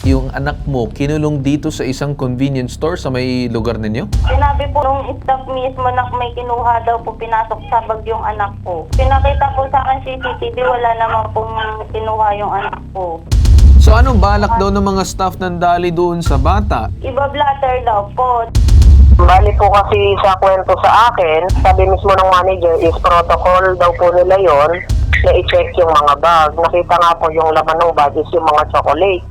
yung anak mo kinulong dito sa isang convenience store sa may lugar ninyo? Sinabi po nung staff mismo na may kinuha daw po, pinasok sa bag yung anak ko. Pinakita po sa akin CCTV, wala naman pong kinuha yung anak ko. So anong balak daw ng mga staff ng Dali doon sa bata? Iba-blatter daw po. Bali po kasi sa kwento sa akin, sabi mismo ng manager is protocol daw po nila yon na i-check yung mga bag. Nakita nga po yung laman ng bag is yung mga chocolate.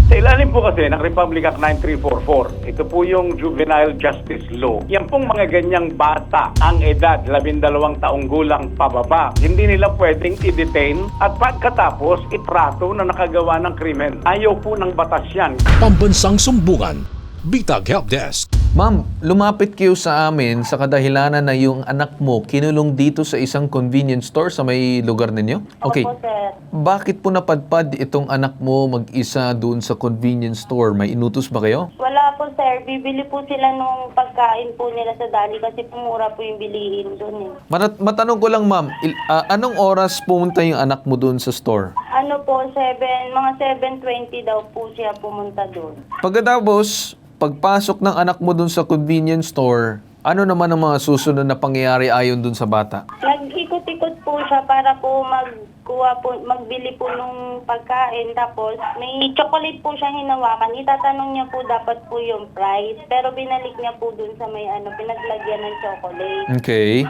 Sa ilalim po kasi ng Republic Act 9344, ito po yung Juvenile Justice Law. Yan pong mga ganyang bata, ang edad 12 taong gulang pababa. Hindi nila pwedeng i-detain at pagkatapos itrato na nakagawa ng krimen. Ayaw po ng batas yan. Pambansang Sumbungan, Bitag Helpdesk. Ma'am, lumapit kayo sa amin sa kadahilanan na yung anak mo kinulong dito sa isang convenience store sa may lugar ninyo? Okay. Opo, sir. Bakit po napadpad itong anak mo mag-isa doon sa convenience store? May inutos ba kayo? Wala po, sir. Bibili po sila nung pagkain po nila sa Dali kasi pumura po yung bilihin doon eh. Matanong ko lang, ma'am, anong oras pumunta yung anak mo doon sa store? Ano po, mga 7:20 daw po siya pumunta doon. Pagkatapos, pagpasok ng anak mo doon sa convenience store, ano naman ang mga susunod na pangyayari ayon doon sa bata? Nag-ikot-ikot po siya para po magbili po nung pagkain. Tapos may chocolate po siyang hinawakan. Itatanong niya po dapat po yung price. Pero binalik niya po dun sa may pinaglagyan ng chocolate. Okay.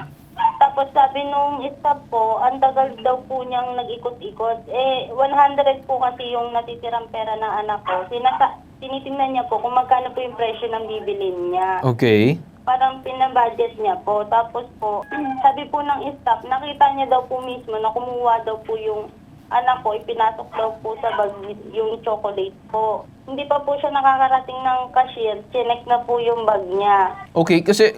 Tapos sabi nung staff po, ang tagal daw po niyang nag-ikot-ikot. 100 po kasi yung natitirang pera ng anak ko. Tinitingnan niya po kung magkano po yung presyo ng bibilin niya. Okay. Parang pinabudget niya po. Tapos po, sabi po ng staff, nakita niya daw po mismo na kumuha daw po yung anak ko, ipinasok daw po sa bag yung chocolate po. Hindi pa po siya nakakarating ng cashier, chinek na po yung bag niya. Okay, kasi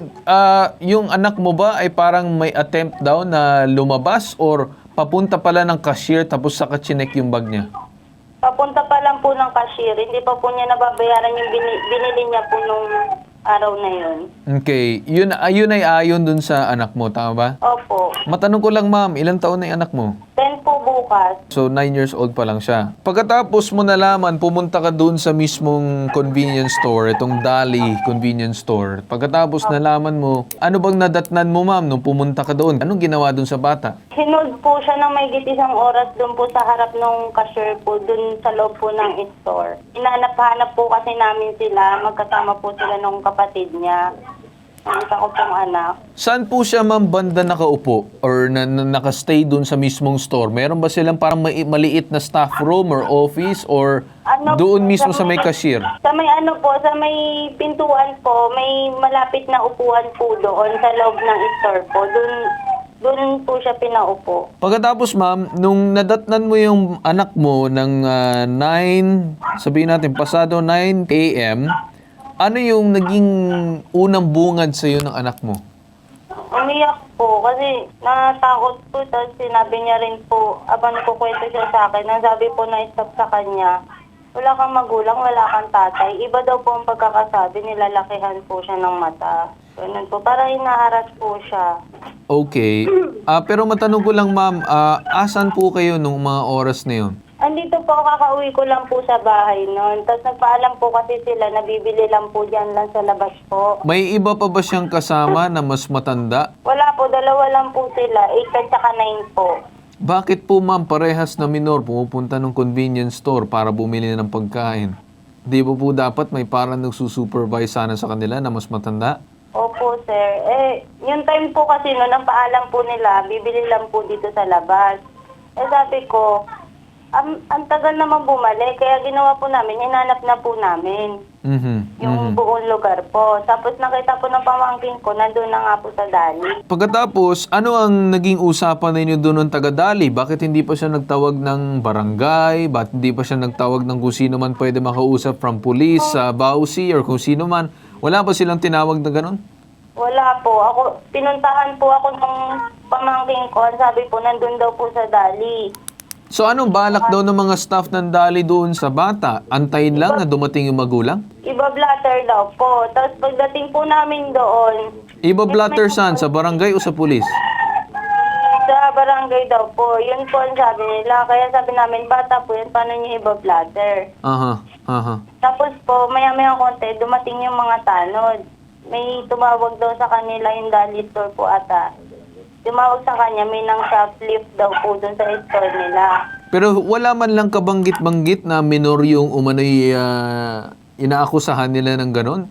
yung anak mo ba ay parang may attempt daw na lumabas or papunta pala ng cashier tapos saka chinek yung bag niya? Papunta pa lang po ng cashier, hindi pa po niya nababayaran yung binili niya po nung araw na yun. Okay, yun ay ayon dun sa anak mo, tama ba? Opo. Matanong ko lang, ma'am, ilang taon na yung anak mo? 10 po bukas. So, 9 years old pa lang siya. Pagkatapos mo nalaman, pumunta ka doon sa mismong convenience store, itong Dali convenience store. Pagkatapos nalaman mo, ano bang nadatnan mo, ma'am, nung pumunta ka doon? Anong ginawa doon sa bata? Hinold po siya ng may isang oras doon po sa harap ng cashier po, doon sa loob po ng store. Inahanap-hanap po kasi namin sila, magkasama po sila ng kapatid niya. Ang isa ko pong anak. Saan po siya, ma'am, banda nakaupo or nakastay doon sa mismong store? Meron ba silang parang maliit na staff room or office or doon mismo sa may cashier? Sa may sa may pintuan po, may malapit na upuan po doon sa loob ng store po. Doon po siya pinaupo. Pagkatapos, ma'am, nung nadatnan mo yung anak mo ng 9, sabihin natin, pasado 9 a.m., ano yung naging unang bungad sa'yo ng anak mo? Umiyak po kasi natakot po. Tapos sinabi niya rin po, abang nagkukwento siya sa akin, nasabi po na stop sa kanya, wala kang magulang, wala kang tatay. Iba daw po ang pagkakasabi, nilalakihan po siya ng mata. Ganun po, para hinaharas po siya. Okay. Pero matanong ko lang, ma'am, asan po kayo nung mga oras na yun? Andito po, kakauwi ko lang po sa bahay noon. Tapos nagpaalam po kasi sila, nabibili lang po dyan lang sa labas po. May iba pa ba siyang kasama na mas matanda? Wala po, dalawa lang po sila, 8 at saka 9 po. Bakit po, ma'am, parehas na minor pumupunta ng convenience store para bumili ng pagkain? Di ba po dapat may parang nagsusupervise sana sa kanila na mas matanda? Opo, sir. Yung time po kasi noon, ang paalam po nila, bibili lang po dito sa labas. Sabi ko, ang tagal naman bumalik, kaya ginawa po namin, hinanap na po namin yung buong lugar po. Tapos nakita po ng pamangkin ko, nandun na nga po sa Dali. Pagkatapos, ano ang naging usapan ninyo doon ng taga-Dali? Bakit hindi pa siya nagtawag ng barangay? Bakit hindi pa siya nagtawag ng kung sino man pwede makausap from police, Bausi, or kung sino man? Wala ba silang tinawag na ganun? Wala po. Pinuntahan po ako ng pamangkin ko. Sabi po, nandun daw po sa Dali. So anong balak daw ng mga staff ng Dali doon sa bata? Antayin lang na dumating yung magulang? Iba-blatter daw po. Tapos pagdating po namin doon, Iba-blatter saan? Sa barangay o sa pulis? sa barangay daw po. Yun po ang sabi nila. Kaya sabi namin, bata po yan, paano niyo iba-blatter? Aha, aha. Tapos po, maya-maya konti, dumating yung mga tanod. May tumawag daw sa kanila yung Dali store po ata. Tumawag sa kanya, may nang shoplift daw po doon sa store nila. Pero wala man lang kabanggit-banggit na minor yung umano'y inaakusahan nila ng ganon?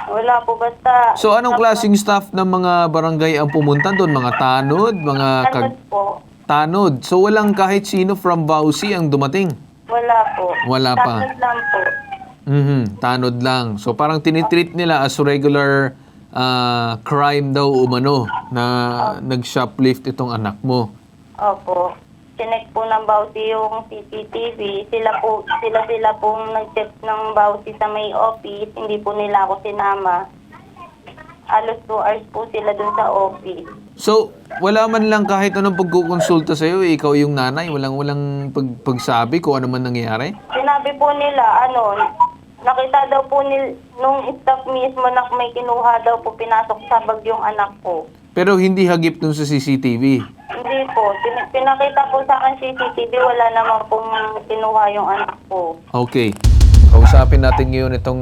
Wala po, basta... So anong klaseng staff ng mga barangay ang pumunta doon? Mga tanod? Mga Tanod po. tanod? So walang kahit sino from Bausi ang dumating? Wala po. Wala pa. Tanod lang po. Tanod lang. So parang tinitreat nila as regular crime daw umano na nag-shoplift itong anak mo. Opo. Chinek po ng Bausi yung CCTV. Sila pong nag-check ng Bausi sa may office. Hindi po nila ako sinama. Alos 2 hours po sila dun sa office. So, wala man lang kahit anong pagkukonsulta sa'yo, ikaw yung nanay, walang pagsabi kung ano man nangyayari? Sinabi po nila, nakita daw po nung staff mismo na may kinuha daw po, pinasok sa bag yung anak ko. Pero hindi hagip dun sa CCTV. Hindi po. Pinakita po sa akin CCTV, wala naman pong kinuha yung anak ko. Okay. Kausapin natin ngayon itong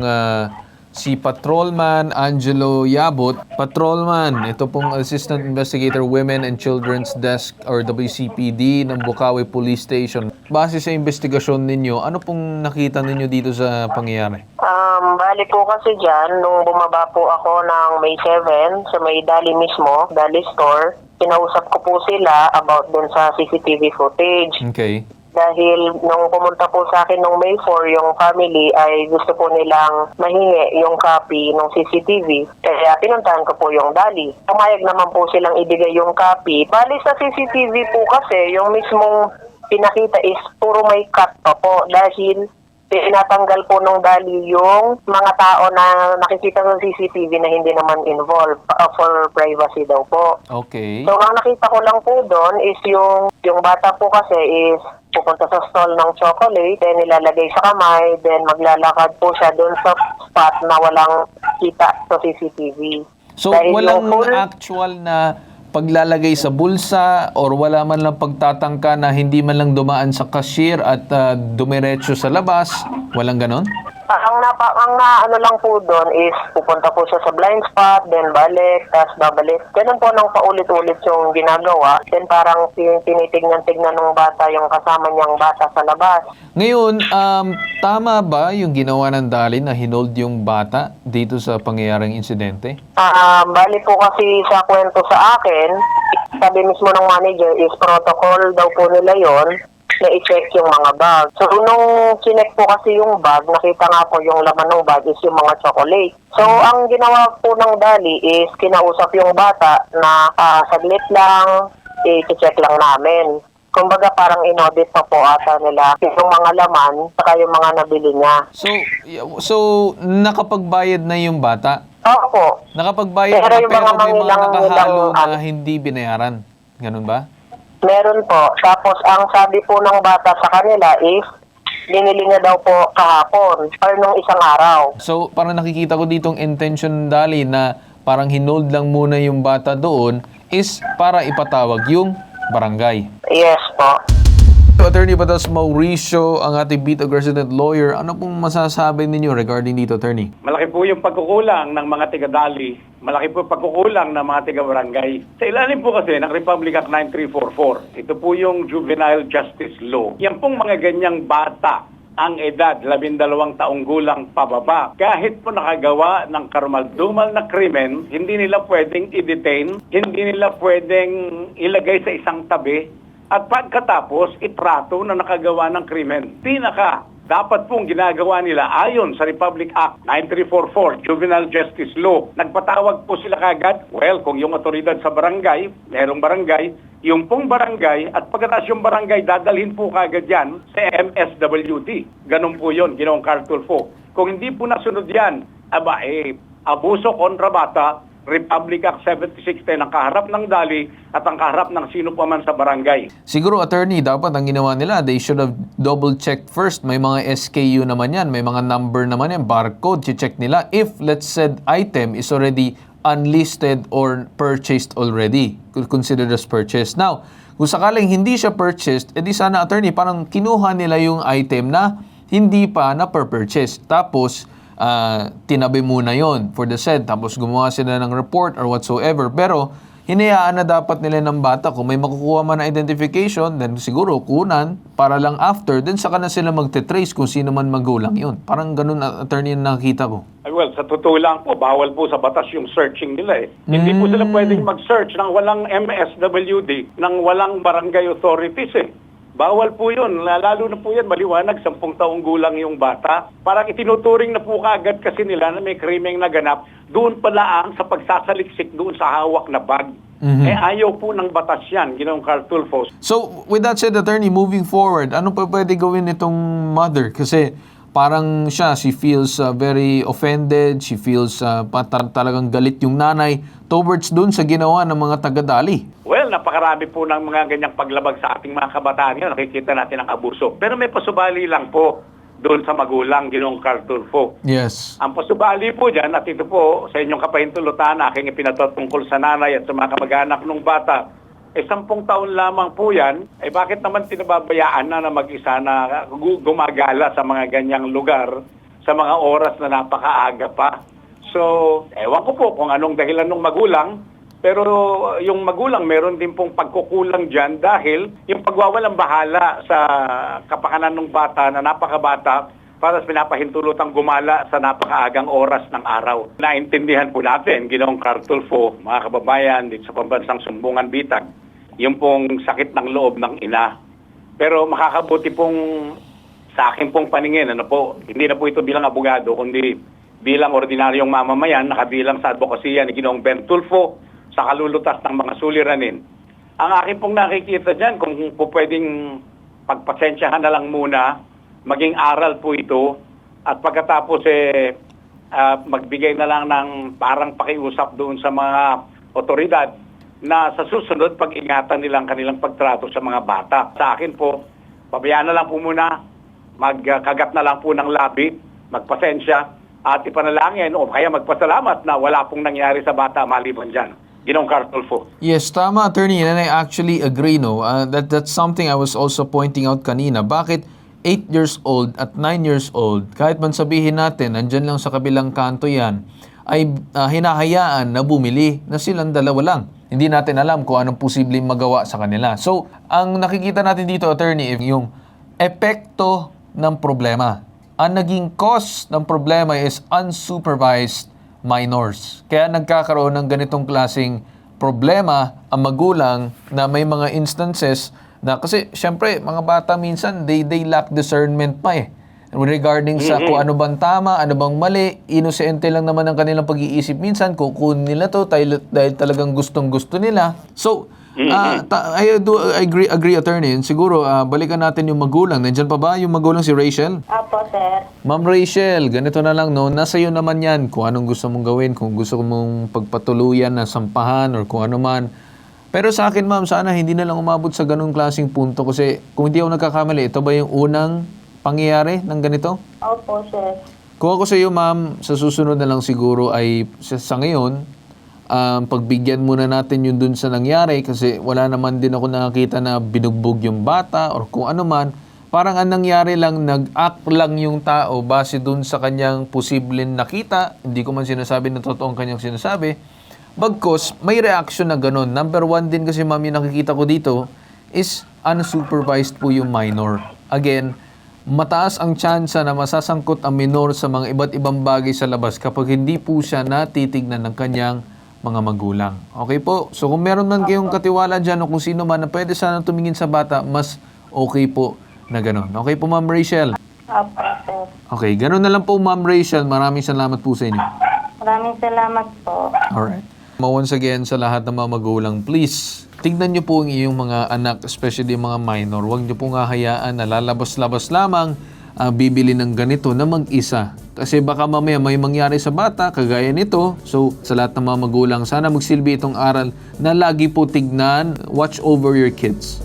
si Patrolman Angelo Yabot. Patrolman, ito pong Assistant Investigator Women and Children's Desk or WCPD ng Bukawi Police Station. Base sa investigasyon ninyo, ano pong nakita ninyo dito sa pangyayari? Bali po kasi dyan, nung bumaba po ako ng May 7 sa may Dali mismo, Dali store, kinausap ko po sila about dun sa CCTV footage. Okay. Dahil nung pumunta po sa akin nung May 4, yung family ay gusto po nilang mahingi yung copy ng CCTV. Kaya pinuntahan ko po yung Dali. Pumayag naman po silang ibigay yung copy. Bali sa CCTV po kasi, yung mismong pinakita is puro may cut pa po. Dahil tinatanggal po nung Dali yung mga tao na nakikita sa CCTV na hindi naman involved for privacy daw po. Okay. So, ang nakita ko lang po doon is yung bata po kasi is pupunta sa stall ng chocolate, then nilalagay sa kamay, then maglalakad po siya doon sa spot na walang kita sa CCTV. So, Dahil walang yung full- actual na paglalagay sa bulsa or wala man lang pagtatangka na hindi man lang dumaan sa cashier at dumiretso sa labas? Walang ganon? Ang ano lang po doon is pupunta po siya sa blind spot, then balik, tapos babalik. Ganun po nang paulit-ulit yung ginagawa. Then parang tinitignan-tignan ng bata yung kasama niyang bata sa labas. Ngayon, tama ba yung ginawa ng Dali na hinold yung bata dito sa pangyayaring insidente? Bali po kasi sa kwento sa akin, sabi mismo ng manager is protocol daw po nila yon na i-check yung mga bag. So, nung chinek po kasi yung bag, nakita nga po yung laman ng bag is yung mga chocolate. So, ang ginawa po ng Dali is kinausap yung bata na saglit lang, i-check lang namin. Kumbaga parang in-audit pa po ata nila yung mga laman saka yung mga nabili niya. So nakapagbayad na yung bata? Oo po. Nakapagbayad Pero na yung pero mga may mga mangilang- nakahalo na ano- hindi binayaran. Ganun ba? Meron po. Tapos ang sabi po ng bata sa kanila is binili niya daw po kahapon or nung isang araw. So, parang nakikita ko ditong intention Dali na parang hinold lang muna yung bata doon is para ipatawag yung barangay. Yes po. Attorney Batas Mauricio, ang ating beat resident lawyer, ano pong masasabi ninyo regarding dito, Attorney? Malaki po yung pagkukulang ng mga tiga-Dali. Malaki po yung pagkukulang ng mga tiga-barangay. Sa ilalim po kasi ng Republic Act 9344, ito po yung Juvenile Justice Law. Yan pong mga ganyang bata ang edad 12 taong gulang pababa. Kahit po nakagawa ng karumal-dumal na krimen, hindi nila pwedeng i-detain, hindi nila pwedeng ilagay sa isang tabi, at pagkatapos, itrato na nakagawa ng krimen. Dapat pong ginagawa nila ayon sa Republic Act 9344, Juvenile Justice Law. Nagpatawag po sila kagad. Well, kung yung otoridad sa barangay, merong barangay, yung pong barangay at pagkatapos yung barangay, dadalhin po kagad yan sa MSWD. Ganun po yun, ginawang Cartulfo. Kung hindi po nasunod yan, abuso kontra bata, Republic Act 7610 ang kaharap ng Dali at ang kaharap ng sino pa man sa barangay. Siguro, Attorney, dapat ang ginawa nila, they should have double-checked first. May mga SKU naman yan, may mga number naman yan, barcode, check nila. If, let's say, item is already unlisted or purchased already. Considered as purchased. Now, kung sakaling hindi siya purchased, edi sana attorney, parang kinuha nila yung item na hindi pa na-purchase. Tapos, tinabi muna yon for the said. Tapos gumawa sila ng report or whatsoever. Pero, hinayaan na dapat nila ng bata kung may makukuha man na identification, then siguro kunan para lang after, then saka na sila magte-trace kung sino man magulang yun. Parang ganun, attorney, yung nakita ko. Ay, well, sa totoo lang po, bawal po sa batas yung searching nila eh. Hindi po sila pwedeng mag-search ng walang MSWD, ng walang barangay authorities eh. Bawal po yun. Lalo na po yan, maliwanag, 10 taong gulang yung bata. Parang itinuturing na po kaagad kasi nila na may krimeng naganap doon pala ang sa pagsasaliksik doon sa hawak na bag. Eh ayaw po ng batas yan, Ginoong Carl Tulfo. So, with that said, attorney, moving forward, ano pa pwede gawin itong mother? Kasi parang siya, she feels very offended, she feels talagang galit yung nanay towards dun sa ginawa ng mga taga-Dali. Well, napakarami po ng mga ganyang paglabag sa ating mga kabataan ngayon. Nakikita natin ang abuso. Pero may pasubali lang po doon sa magulang, Ginoong Carl Tulfo. Yes. Ang pasubali po dyan, at ito po sa inyong kapahintulutan, aking ipinatutungkol sa nanay at sa mga kamag-anak ng bata, 10 taon lamang po yan, bakit naman tinababayaan na mag-isa na gumagala sa mga ganyang lugar sa mga oras na napakaaga pa? So, ewan ko po kung anong dahilan ng magulang, pero yung magulang meron din pong pagkukulang dyan dahil yung pagwawalang bahala sa kapakanan ng bata na napakabata para sa pinapahintulutang gumala sa napakaagang oras ng araw. Naintindihan po natin, Ginoong Carl Tulfo, mga kababayan dito sa pambansang Sumbungan Bitag, yung pong sakit ng loob ng ina. Pero makakabuti pong sa akin pong paningin, hindi na po ito bilang abogado, kundi bilang ordinaryong mamamayan, nakabilang sa advokasya ni Ginoong Ben Tulfo, sa kalulutas ng mga suliranin. Ang akin pong nakikita dyan, kung po pwedeng pagpasensyahan na lang muna, maging aral po ito, at pagkatapos magbigay na lang ng parang pakiusap doon sa mga otoridad na sa susunod pag-ingatan nilang kanilang pagtrato sa mga bata. Sa akin po, pabayaan na lang po muna, magkagat na lang po ng labi, magpasensya, at ipanalangin o kaya magpasalamat na wala pong nangyari sa bata maliban dyan. Ginoong Carl Tulfo. Yes, tama, attorney, and I actually agree, no? That's something I was also pointing out kanina. Bakit 8 years old at 9 years old, kahit man sabihin natin, nandyan lang sa kabilang kanto yan, ay hinahayaan na bumili na silang dalawa lang. Hindi natin alam kung anong posibleng magawa sa kanila. So, ang nakikita natin dito, attorney, yung epekto ng problema. Ang naging cause ng problema is unsupervised minors. Kaya nagkakaroon ng ganitong klaseng problema ang magulang na may mga instances na kasi syempre mga bata minsan they lack discernment pa regarding sa kung ano bang tama, ano bang mali, inosente lang naman ang kanilang pag-iisip minsan, kukunin nila to dahil talagang gustong-gusto nila. So, I do agree, attorney. And siguro, balikan natin yung magulang. Nandiyan pa ba yung magulang si Rachel? Apo, sir. Ma'am Rachel, ganito na lang, no? Nasa iyo naman yan kung anong gusto mong gawin, kung gusto mong pagpatuluyan na sampahan or kung ano man. Pero sa akin, ma'am, sana hindi na lang umabot sa ganung klaseng punto kasi kung hindi ako nagkakamali, ito ba yung unang pangyayari ng ganito? Opo, sir. Kung ako sa iyo, ma'am, sa susunod na lang siguro ay sa ngayon, pagbigyan muna natin yun dun sa nangyari kasi wala naman din ako nakakita na binugbog yung bata or kung ano man. Parang ang nangyari lang, nag-act lang yung tao base dun sa kanyang posibleng nakita. Hindi ko man sinasabi na totoong kanyang sinasabi. Bagkos, may reaction na ganun. Number 1 din kasi, ma'am, yung nakikita ko dito is unsupervised po yung minor. Again, mataas ang tsansa na masasangkot ang minor sa mga iba't ibang bagay sa labas kapag hindi po siya natitignan ng kanyang mga magulang. Okay po? So kung meron man kayong katiwala dyan o kung sino man na pwede sana tumingin sa bata, mas okay po na gano'n. Okay po, Ma'am Rachel? Opo, sir. Okay, gano'n na lang po, Ma'am Rachel. Maraming salamat po sa inyo. Maraming salamat po. Alright. Once again, sa lahat ng mga magulang, please, tignan nyo po ang iyong mga anak, especially yung mga minor. Huwag nyo pong hahayaan na lalabas-labas lamang bibili ng ganito na mag-isa. Kasi baka mamaya may mangyari sa bata, kagaya nito. So, sa lahat ng mga magulang, sana magsilbi itong aral na lagi po tignan, watch over your kids.